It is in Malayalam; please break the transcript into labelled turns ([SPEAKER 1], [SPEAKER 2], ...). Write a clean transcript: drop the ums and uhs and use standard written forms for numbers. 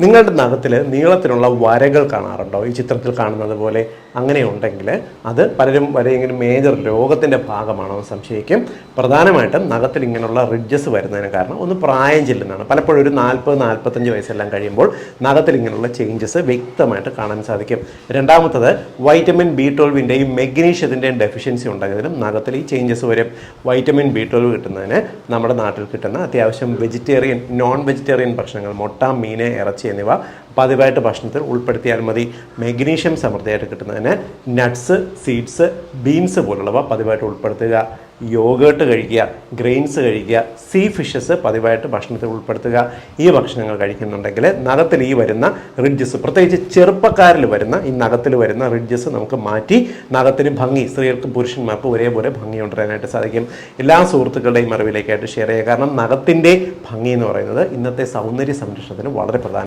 [SPEAKER 1] നിങ്ങളുടെ നഖത്തിൽ നീളത്തിലുള്ള വരകൾ കാണാറുണ്ടോ? ഈ ചിത്രത്തിൽ കാണുന്നത് പോലെ അങ്ങനെയുണ്ടെങ്കിൽ അത് പലരും വരെയെങ്കിലും മേജർ രോഗത്തിൻ്റെ ഭാഗമാണോ എന്ന് സംശയിക്കും. പ്രധാനമായിട്ടും നഖത്തിൽ ഇങ്ങനെയുള്ള റിഡ്ജസ് വരുന്നതിന് കാരണം ഒന്ന് പ്രായം ചെല്ലുന്നതാണ്. പലപ്പോഴും ഒരു 40-45 വയസ്സെല്ലാം കഴിയുമ്പോൾ നഖത്തിൽ ഇങ്ങനെയുള്ള ചേഞ്ചസ് വ്യക്തമായിട്ട് കാണാൻ സാധിക്കും. രണ്ടാമത്തത് വൈറ്റമിൻ B12ൻ്റെയും മെഗ്നീഷ്യത്തിൻ്റെയും ഡെഫിഷ്യൻസി ഉണ്ടെങ്കിലും നഖത്തിൽ ഈ ചേഞ്ചസ് വരും. വൈറ്റമിൻ B12 കിട്ടുന്നതിന് നമ്മുടെ നാട്ടിൽ കിട്ടുന്ന അത്യാവശ്യം വെജിറ്റേറിയൻ, നോൺ വെജിറ്റേറിയൻ ഭക്ഷണങ്ങൾ, മുട്ട, മീൻ, ഇറച്ചി എന്നിവ പതിവായിട്ട് ഭക്ഷണത്തിൽ ഉൾപ്പെടുത്തിയാൽ മതി. മെഗ്നീഷ്യം സമൃദ്ധിയായിട്ട് കിട്ടുന്നതിന് നട്ട്സ്, സീഡ്സ്, ബീൻസ് പോലുള്ളവ പതിവായിട്ട് ഉൾപ്പെടുത്തുക. യോഗേട്ട് കഴിക്കുക, ഗ്രെയിൻസ് കഴിക്കുക, സീ ഫിഷസ് പതിവായിട്ട് ഭക്ഷണത്തിൽ ഉൾപ്പെടുത്തുക. ഈ ഭക്ഷണങ്ങൾ കഴിക്കുന്നുണ്ടെങ്കിൽ നഖത്തിൽ ഈ വരുന്ന റിഡ്ജസ്, പ്രത്യേകിച്ച് ചെറുപ്പക്കാരിൽ വരുന്ന ഈ നഖത്തിൽ വരുന്ന റിഡ്ജസ് നമുക്ക് മാറ്റി നഖത്തിന് ഭംഗി, സ്ത്രീകൾക്കും പുരുഷന്മാർക്കും ഒരേപോലെ ഭംഗി കൊണ്ടുവരാനായിട്ട് സാധിക്കും. എല്ലാ സുഹൃത്തുക്കളുടെയും അറിവിലേക്കായിട്ട് ഷെയർ ചെയ്യുക. കാരണം നഖത്തിൻ്റെ ഭംഗി എന്ന് പറയുന്നത് ഇന്നത്തെ സൗന്ദര്യ സംരക്ഷണത്തിന് വളരെ പ്രധാനം.